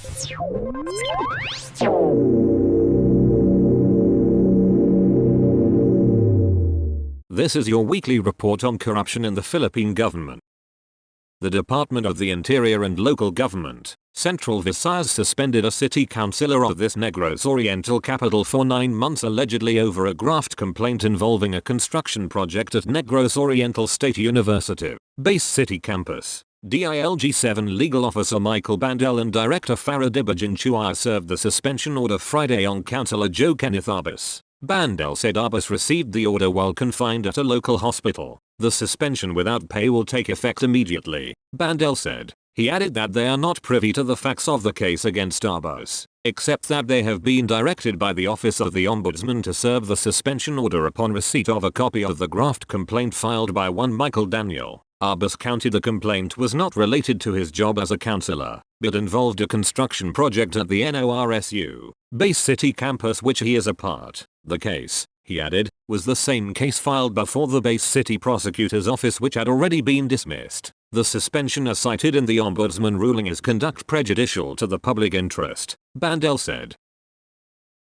This is your weekly report on corruption in the Philippine government. The Department of the Interior and Local Government, Central Visayas suspended a city councilor of this Negros Oriental capital for 9 months allegedly over a graft complaint involving a construction project at Negros Oriental State University, base city campus. DILG-7 legal officer Michael Bandel and director Farah Dibajin Chua served the suspension order Friday on Councillor Joe Kenneth Arbus. Bandel said Arbus received the order while confined at a local hospital. The suspension without pay will take effect immediately, Bandel said. He added that they are not privy to the facts of the case against Arbus, except that they have been directed by the Office of the Ombudsman to serve the suspension order upon receipt of a copy of the graft complaint filed by one Michael Daniel. Arbus counted the complaint was not related to his job as a councillor, but involved a construction project at the NORSU base city campus which he is a part. The case, he added, was the same case filed before the base city prosecutor's office which had already been dismissed. The suspension as cited in the Ombudsman ruling is conduct prejudicial to the public interest, Bandel said.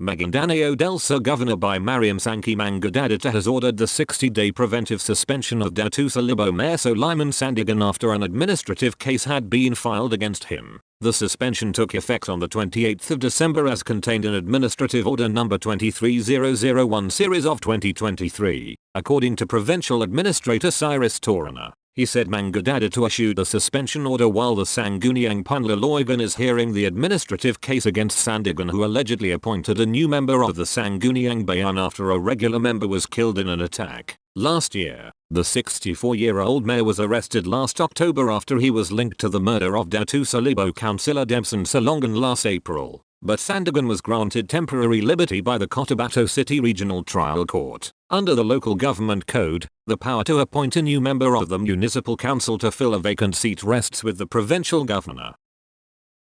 Maguindanao del Sur Governor by Mariam Sangki Mangudadita has ordered the 60-day preventive suspension of Datu Salibo Mayor Soliman Sandigan after an administrative case had been filed against him. The suspension took effect on the 28th of December as contained in Administrative Order No. 23001 Series of 2023, according to Provincial Administrator Cyrus Torana. He said Mangudadita issued a suspension order while the Sangguniang Panlaloygan is hearing the administrative case against Sandigan, who allegedly appointed a new member of the Sangguniang Bayan after a regular member was killed in an attack. Last year, the 64-year-old mayor was arrested last October after he was linked to the murder of Datu Salibo councillor Debson Salongan last April, but Sandigan was granted temporary liberty by the Cotabato City Regional Trial Court. Under the local government code, the power to appoint a new member of the municipal council to fill a vacant seat rests with the provincial governor.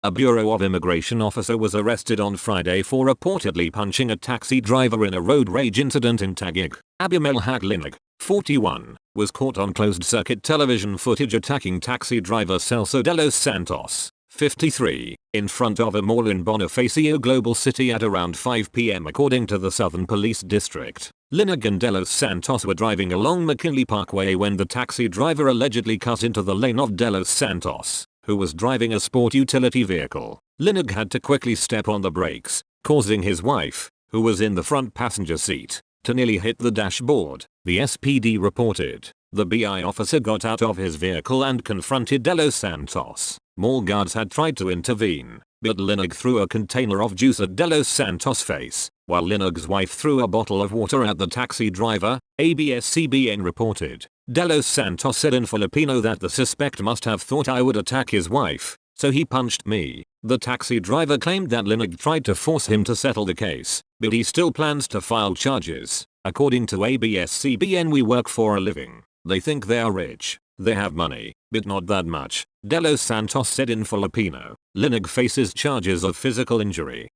A Bureau of Immigration officer was arrested on Friday for reportedly punching a taxi driver in a road rage incident in Taguig. Abimel Haglinig, 41, was caught on closed-circuit television footage attacking taxi driver Celso de los Santos, 53, in front of a mall in Bonifacio Global City at around 5 p.m. according to the Southern Police District. Linig and de los Santos were driving along McKinley Parkway when the taxi driver allegedly cut into the lane of de los Santos, who was driving a sport utility vehicle. Linig had to quickly step on the brakes, causing his wife, who was in the front passenger seat, to nearly hit the dashboard, the SPD reported. The BI officer got out of his vehicle and confronted de los Santos. Mall guards had tried to intervene, but Linig threw a container of juice at de los Santos' face, while Linig's wife threw a bottle of water at the taxi driver, ABS-CBN reported. De los Santos said in Filipino that the suspect must have thought I would attack his wife, so he punched me. The taxi driver claimed that Linig tried to force him to settle the case, but he still plans to file charges. According to ABS-CBN, we work for a living. They think they are rich. They have money, but not that much, de los Santos said in Filipino. Linig faces charges of physical injury.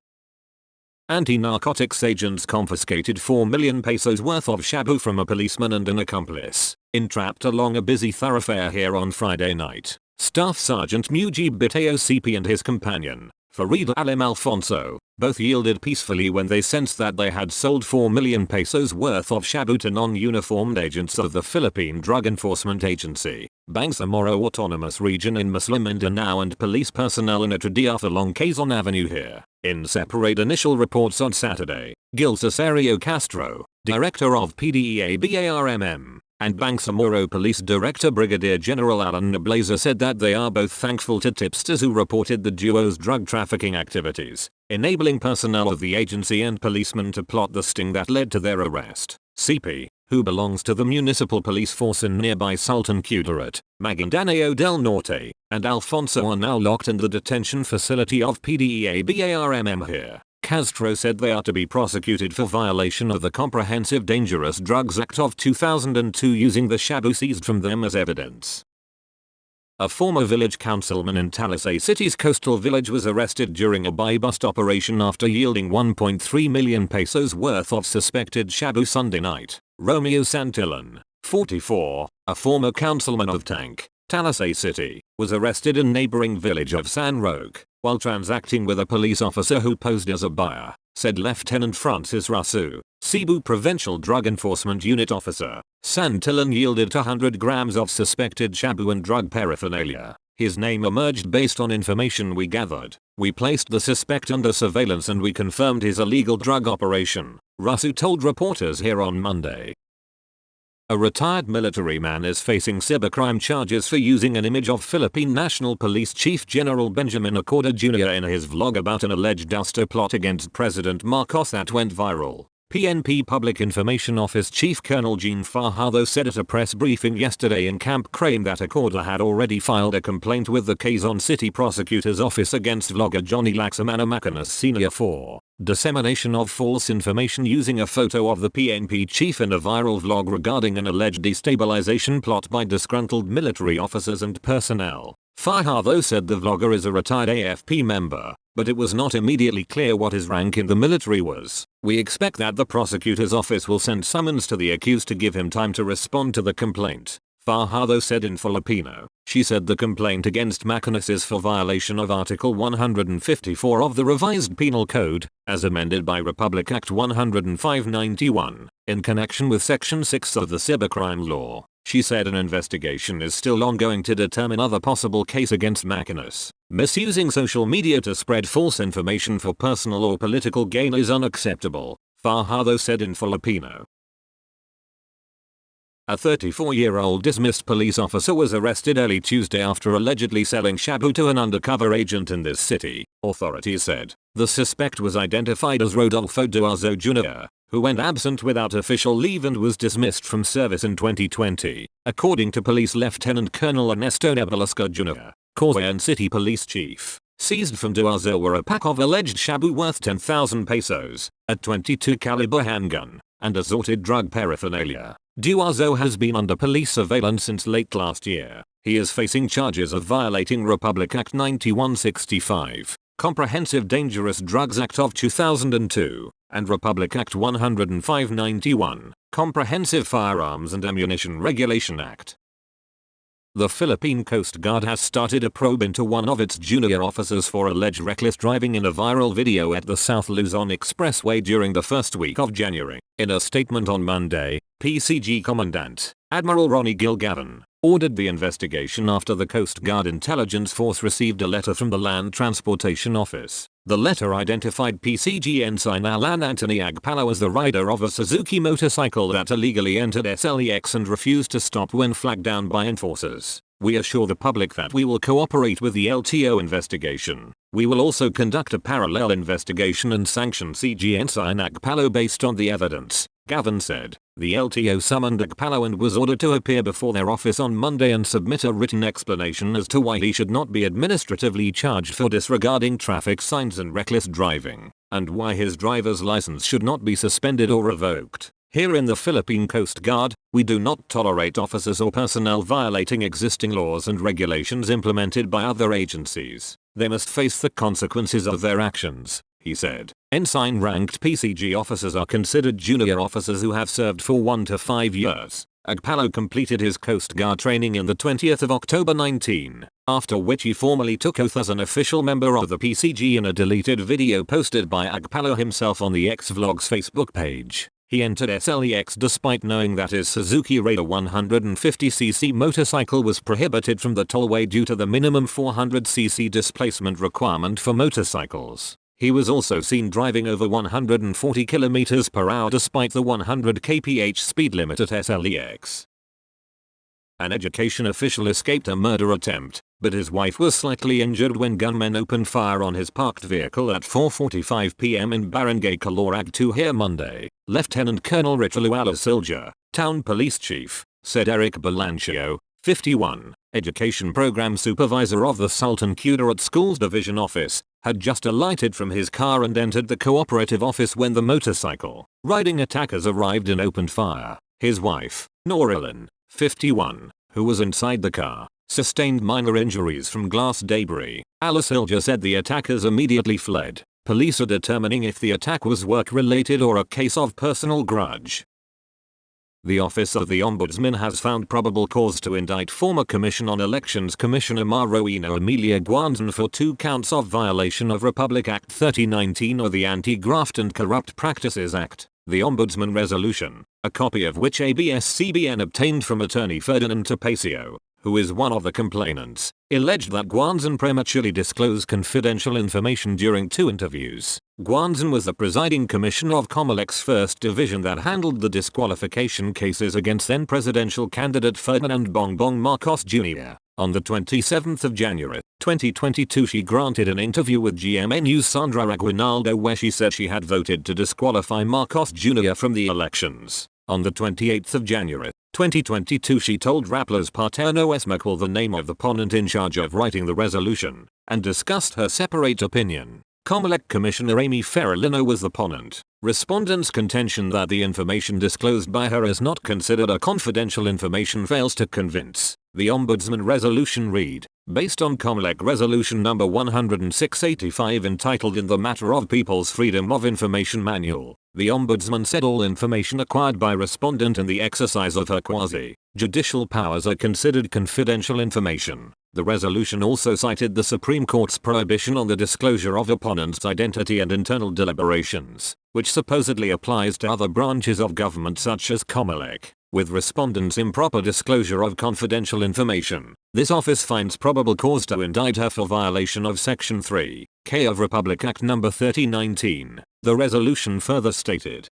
Anti-narcotics agents confiscated 4 million pesos worth of shabu from a policeman and an accomplice, entrapped along a busy thoroughfare here on Friday night. Staff Sergeant Mujib Biteo CP and his companion, Farid Alim Alfonso, both yielded peacefully when they sensed that they had sold 4 million pesos worth of shabu to non-uniformed agents of the Philippine Drug Enforcement Agency, Bangsamoro Autonomous Region in Muslim Mindanao and police personnel in a Tradiaf along Quezon Avenue here. In separate initial reports on Saturday, Gil Cesario Castro, director of PDEA-BARMM, and Bangsamoro Police Director Brigadier General Alan Nablaza said that they are both thankful to tipsters who reported the duo's drug trafficking activities, enabling personnel of the agency and policemen to plot the sting that led to their arrest. CP, who belongs to the municipal police force in nearby Sultan Kudarat, Maguindanao del Norte, and Alfonso are now locked in the detention facility of PDEA-BARMM here. Castro said they are to be prosecuted for violation of the Comprehensive Dangerous Drugs Act of 2002 using the shabu seized from them as evidence. A former village councilman in Talisay City's coastal village was arrested during a buy-bust operation after yielding 1.3 million pesos worth of suspected shabu Sunday night. Romeo Santillan, 44, a former councilman of Tank, Talisay City, was arrested in neighboring village of San Roque while transacting with a police officer who posed as a buyer, said Lieutenant Francis Rasu, Cebu Provincial Drug Enforcement Unit officer. Santillan yielded 200 grams of suspected shabu and drug paraphernalia. His name emerged based on information we gathered. We placed the suspect under surveillance and we confirmed his illegal drug operation, Rasu told reporters here on Monday. A retired military man is facing cybercrime charges for using an image of Philippine National Police Chief General Benjamin Acorda Jr. in his vlog about an alleged ouster plot against President Marcos that went viral. PNP Public Information Office Chief Colonel Jean Fajardo said at a press briefing yesterday in Camp Crame that Acorda had already filed a complaint with the Quezon City Prosecutor's Office against vlogger Johnny Laxamana Macanas Sr. for dissemination of false information using a photo of the PNP chief in a viral vlog regarding an alleged destabilization plot by disgruntled military officers and personnel. Fajardo said the vlogger is a retired AFP member, but it was not immediately clear what his rank in the military was. We expect that the prosecutor's office will send summons to the accused to give him time to respond to the complaint, Fajardo said in Filipino. She said the complaint against Macanas is for violation of Article 154 of the Revised Penal Code, as amended by Republic Act 105/91, in connection with Section 6 of the Cybercrime Law. She said an investigation is still ongoing to determine other possible case against Macanas. Misusing social media to spread false information for personal or political gain is unacceptable, Fajardo said in Filipino. A 34-year-old dismissed police officer was arrested early Tuesday after allegedly selling shabu to an undercover agent in this city, authorities said. The suspect was identified as Rodolfo Duazo Jr., who went absent without official leave and was dismissed from service in 2020, according to Police Lieutenant Colonel Ernesto Nebalasca Jr., Cauayan City Police Chief. Seized from Duazo were a pack of alleged shabu worth 10,000 pesos, a .22 caliber handgun, and assorted drug paraphernalia. Duazo has been under police surveillance since late last year. He is facing charges of violating Republic Act 9165, Comprehensive Dangerous Drugs Act of 2002, and Republic Act 105/91, Comprehensive Firearms and Ammunition Regulation Act. The Philippine Coast Guard has started a probe into one of its junior officers for alleged reckless driving in a viral video at the South Luzon Expressway during the first week of January. In a statement on Monday, PCG Commandant Admiral Ronnie Gilgavin ordered the investigation after the Coast Guard Intelligence Force received a letter from the Land Transportation Office. The letter identified PCG Ensign Alan Anthony Agpalo as the rider of a Suzuki motorcycle that illegally entered SLEX and refused to stop when flagged down by enforcers. We assure the public that we will cooperate with the LTO investigation. We will also conduct a parallel investigation and sanction CG Ensign Agpalo based on the evidence, Gavin said. The LTO summoned Agpalo and was ordered to appear before their office on Monday and submit a written explanation as to why he should not be administratively charged for disregarding traffic signs and reckless driving, and why his driver's license should not be suspended or revoked. Here in the Philippine Coast Guard, we do not tolerate officers or personnel violating existing laws and regulations implemented by other agencies. They must face the consequences of their actions, he said. Ensign-ranked PCG officers are considered junior officers who have served for 1 to 5 years. Agpalo completed his Coast Guard training in the 20th of October 19, after which he formally took oath as an official member of the PCG in a deleted video posted by Agpalo himself on the X-Vlogs Facebook page. He entered SLEX despite knowing that his Suzuki Raider 150cc motorcycle was prohibited from the tollway due to the minimum 400cc displacement requirement for motorcycles. He was also seen driving over 140 km per hour despite the 100 kph speed limit at SLEX. An education official escaped a murder attempt, but his wife was slightly injured when gunmen opened fire on his parked vehicle at 4:45 p.m. in Barangay Calorag 2 here Monday. Lieutenant Colonel Richard Alasilja, Town Police Chief, said Eric Balancio, 51, Education Program Supervisor of the Sultan Kudarat Schools Division Office, had just alighted from his car and entered the cooperative office when the motorcycle riding attackers arrived and opened fire. His wife, Norilyn, 51, who was inside the car, sustained minor injuries from glass debris. Alasilja said the attackers immediately fled. Police are determining if the attack was work-related or a case of personal grudge. The Office of the Ombudsman has found probable cause to indict former Commission on Elections Commissioner Maroina Emilia Guanzon for 2 counts of violation of Republic Act 3019 or the Anti-Graft and Corrupt Practices Act. The Ombudsman resolution, a copy of which ABS-CBN obtained from attorney Ferdinand Topacio, who is one of the complainants, alleged that Guanzon prematurely disclosed confidential information during 2 interviews. Guanzon was the presiding commissioner of Comelec's first division that handled the disqualification cases against then presidential candidate Ferdinand Bongbong Marcos Jr. On the 27th of January, 2022, she granted an interview with GMA News' Sandra Aguinaldo where she said she had voted to disqualify Marcos Jr. from the elections. On the 28th of January, 2022, she told Rappler's Paterno Esmaquil the name of the opponent in charge of writing the resolution, and discussed her separate opinion. Comelec Commissioner Amy Ferrolino was the opponent. Respondents' contention that the information disclosed by her is not considered a confidential information fails to convince. The Ombudsman resolution read, based on Comelec Resolution number 106/85 entitled In the Matter of People's Freedom of Information Manual, the Ombudsman said all information acquired by respondent in the exercise of her quasi-judicial powers are considered confidential information. The resolution also cited the Supreme Court's prohibition on the disclosure of opponents' identity and internal deliberations, which supposedly applies to other branches of government such as Comelec. With respondents' improper disclosure of confidential information, this office finds probable cause to indict her for violation of Section 3(k) of Republic Act No. 3019. The resolution further stated.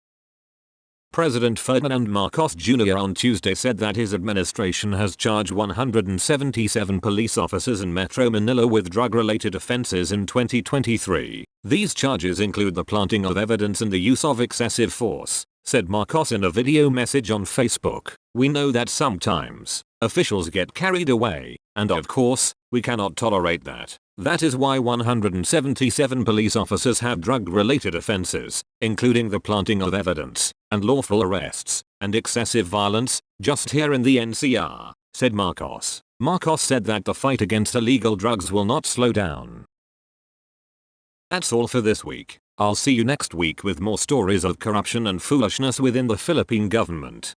President Ferdinand Marcos Jr. on Tuesday said that his administration has charged 177 police officers in Metro Manila with drug-related offenses in 2023. These charges include the planting of evidence and the use of excessive force, said Marcos in a video message on Facebook. We know that sometimes officials get carried away, and of course, we cannot tolerate that. That is why 177 police officers have drug-related offenses, including the planting of evidence, and lawful arrests, and excessive violence, just here in the NCR, said Marcos. Marcos said that the fight against illegal drugs will not slow down. That's all for this week. I'll see you next week with more stories of corruption and foolishness within the Philippine government.